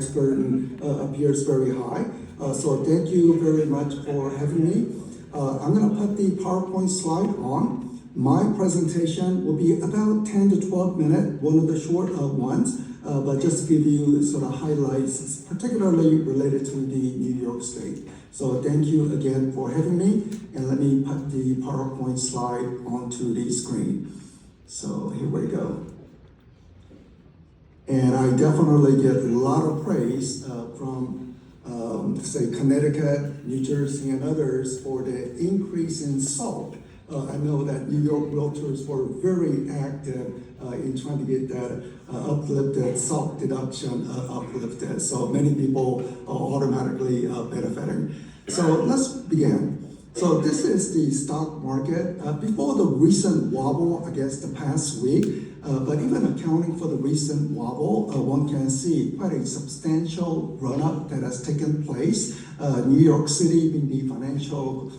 tax burden appears very high. So thank you very much for having me. I'm going to put the PowerPoint slide on. My presentation will be about 10 to 12 minutes, one of the short ones, but just to give you sort of highlights, particularly related to the New York State. So thank you again for having me, and let me put the PowerPoint slide onto the screen. So here we go. And I definitely get a lot of praise from say Connecticut, New Jersey, and others for the increase in SALT. I know that New York realtors were very active in trying to get that uplifted, SALT deduction uplifted. So many people are automatically benefiting. So let's begin. So this is the stock market. Before the recent wobble, I guess the past week, but even accounting for the recent wobble, one can see quite a substantial run-up that has taken place. New York City being the financial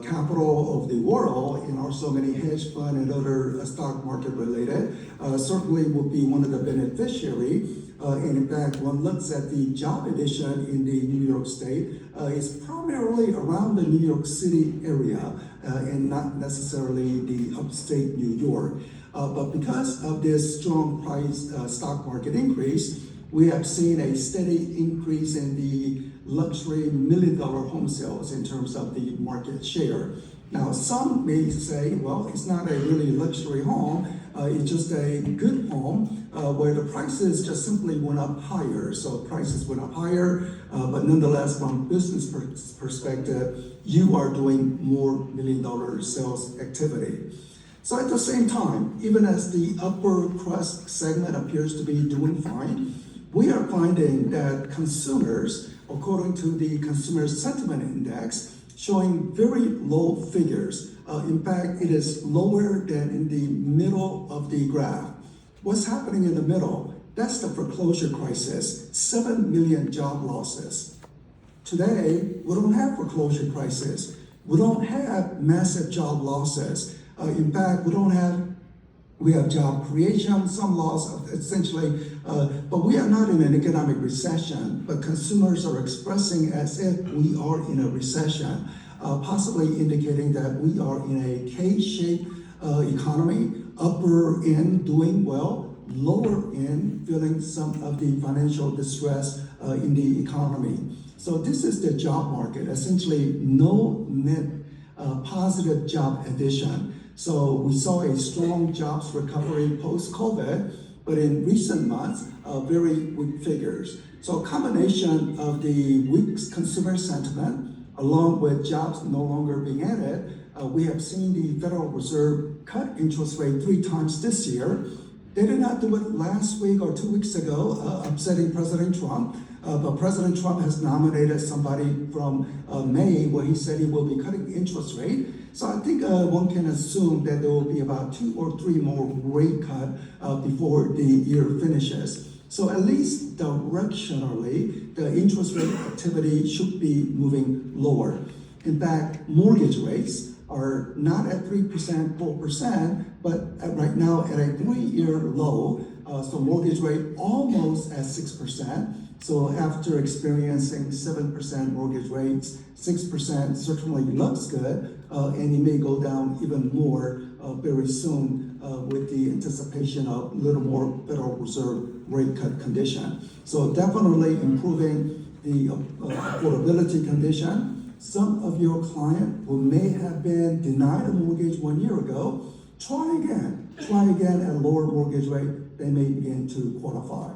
capital of the world, and also many hedge fund and other stock market related, certainly will be one of the beneficiary. And in fact, one looks at the job addition in the New York State, is primarily around the New York City area and not necessarily the upstate New York. But because of this strong price stock market increase, we have seen a steady increase in the luxury $1 million home sales in terms of the market share. Now, some may say, well, it's not a really luxury home, it's just a good home where the prices just simply went up higher. So prices went up higher, but nonetheless, from a business perspective, you are doing more $1 million sales activity. So at the same time, even as the upper crust segment appears to be doing fine, we are finding that consumers, according to the Consumer Sentiment Index, showing very low figures. In fact, it is lower than in the middle of the graph. What's happening in the middle? That's the foreclosure crisis, 7 million job losses. Today, we don't have foreclosure crisis. We don't have massive job losses. In fact, we have job creation, some loss essentially, but we are not in an economic recession, but consumers are expressing as if we are in a recession, possibly indicating that we are in a K-shaped economy, upper end doing well, lower end feeling some of the financial distress in the economy. So this is the job market, essentially no net positive job addition. So we saw a strong jobs recovery post-COVID, but in recent months, very weak figures. So a combination of the weak consumer sentiment, along with jobs no longer being added, we have seen the Federal Reserve cut interest rate 3 times this year. They did not do it last week or 2 weeks ago, upsetting President Trump. But President Trump has nominated somebody from May where he said he will be cutting interest rate. So I think one can assume that there will be about 2 or 3 more rate cuts before the year finishes. So at least directionally, the interest rate activity should be moving lower. In fact, mortgage rates are not at 3%, 4%, but right now at a 3-year low. So mortgage rate almost at 6%. So after experiencing 7% mortgage rates, 6% certainly looks good, and it may go down even more very soon with the anticipation of a little more Federal Reserve rate cut condition. So definitely improving the affordability condition. Some of your clients who may have been denied a mortgage 1 year ago, try again at a lower mortgage rate, they may begin to qualify.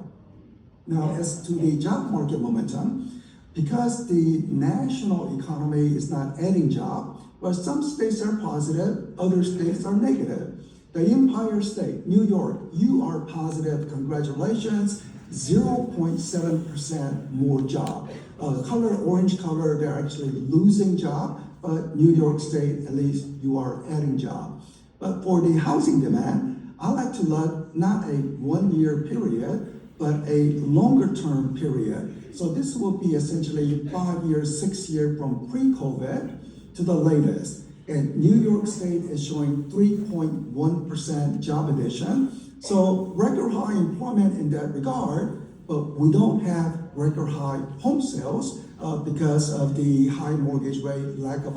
Now, as to the job market momentum, because the national economy is not adding jobs, but some states are positive, other states are negative. The Empire State, New York, you are positive, congratulations, 0.7% more job. Orange color, they're actually losing job, but New York State, at least you are adding job. But for the housing demand, I like to look not a 1-year period, but a longer term period. So this will be essentially 5 years, 6 years from pre-COVID to the latest. And New York State is showing 3.1% job addition. So record high employment in that regard, but we don't have record high home sales because of the high mortgage rate, lack of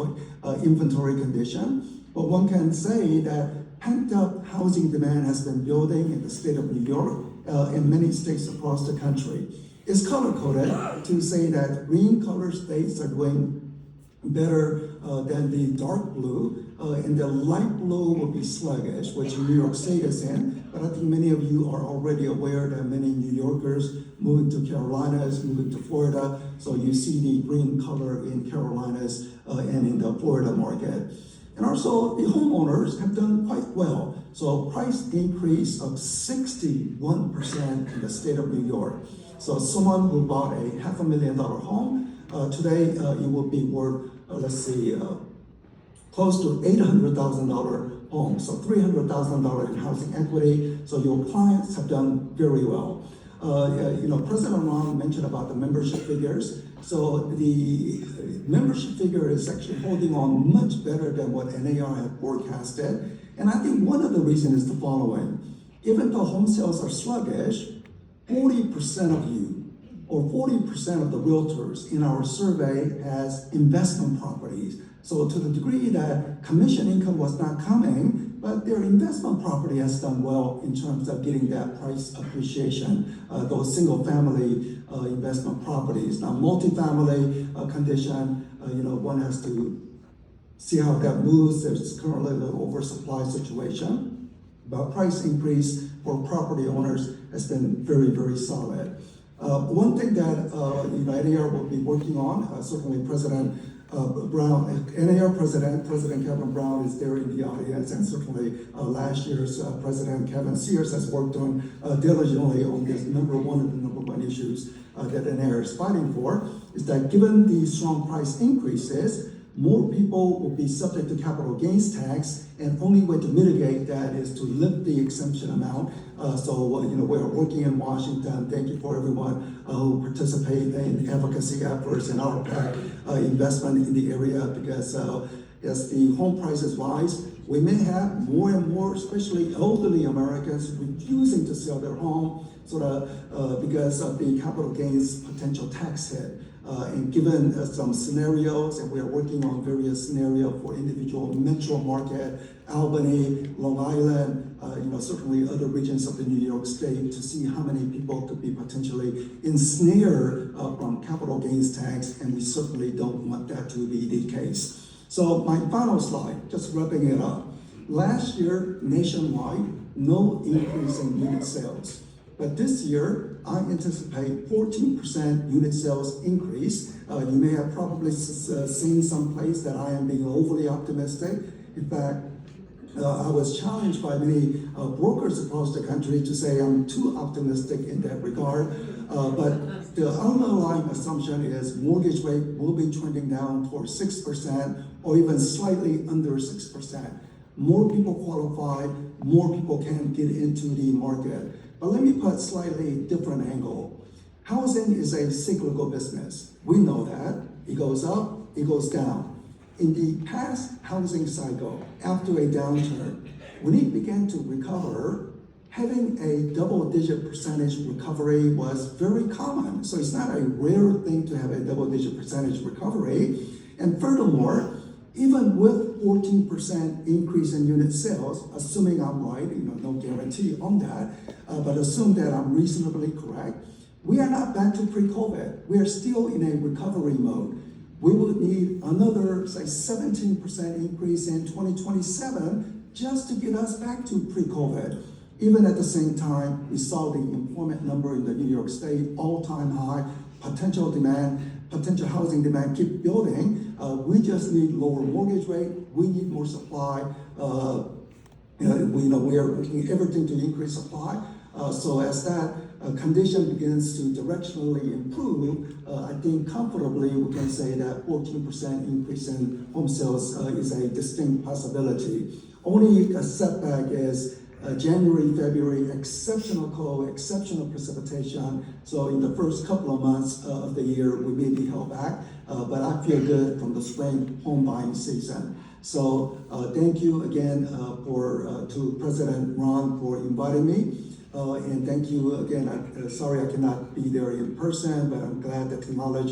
inventory condition. But one can say that pent-up housing demand has been building in the state of New York and many states across the country. It's color-coded to say that green color states are doing better than the dark blue, and the light blue will be sluggish, which New York State is in. But I think many of you are already aware that many New Yorkers moving to Carolinas, moving to Florida, so you see the green color in Carolinas and in the Florida market. And also, the homeowners have done quite well. So price increase of 61% in the state of New York. So someone who bought a $500,000 home, today it will be worth, close to $800,000 home. So $300,000 in housing equity. So your clients have done very well. President Ron mentioned about the membership figures. So the membership figure is actually holding on much better than what NAR had forecasted. And I think one of the reasons is the following. Even though home sales are sluggish, 40% of you, or 40% of the realtors in our survey has investment properties. So to the degree that commission income was not coming, but their investment property has done well in terms of getting that price appreciation, those single family investment properties. Now, multifamily condition, one has to see how that moves. There's currently an oversupply situation, but price increase for property owners has been very, very solid. One thing that NAR will be working on, certainly President Brown, NAR President Kevin Brown is there in the audience, and certainly last year's President Kevin Sears has worked on diligently on this number one issues that NAR is fighting for, is that given the strong price increases, more people will be subject to capital gains tax, and only way to mitigate that is to lift the exemption amount. We're working in Washington. Thank you for everyone who participate in advocacy efforts and our investment in the area, because as the home prices rise, we may have more and more, especially elderly Americans, refusing to sell their home because of the capital gains potential tax hit. And given some scenarios, and we are working on various scenarios for individual metro market, Albany, Long Island, certainly other regions of the New York State, to see how many people could be potentially ensnared from capital gains tax, and we certainly don't want that to be the case. So my final slide, just wrapping it up. Last year, nationwide, no increase in unit sales. But this year, I anticipate 14% unit sales increase. You may have probably seen someplace that I am being overly optimistic. In fact, I was challenged by many brokers across the country to say I'm too optimistic in that regard. But the underlying assumption is mortgage rate will be trending down towards 6% or even slightly under 6%. More people qualify, more people can get into the market. But let me put a slightly different angle. Housing is a cyclical business. We know that. It goes up, it goes down. In the past housing cycle, after a downturn, when it began to recover, having a double-digit percentage recovery was very common. So it's not a rare thing to have a double-digit percentage recovery. And furthermore, even with 14% increase in unit sales, assuming I'm right, no guarantee on that, but assume that I'm reasonably correct, we are not back to pre-COVID. We are still in a recovery mode. We will need another, say, 17% increase in 2027 just to get us back to pre-COVID. Even at the same time, we saw the employment number in the New York State, all-time high, potential housing demand keep building. We just need lower mortgage rate. We need more supply. We are looking at everything to increase supply. So as that condition begins to directionally improve, I think comfortably we can say that 14% increase in home sales is a distinct possibility. Only a setback is January, February, exceptional cold, exceptional precipitation. So in the first couple of months of the year, we may be held back, but I feel good from the spring home buying season. So thank you again to President Ron for inviting me. And thank you again. Sorry I cannot be there in person, but I'm glad that technology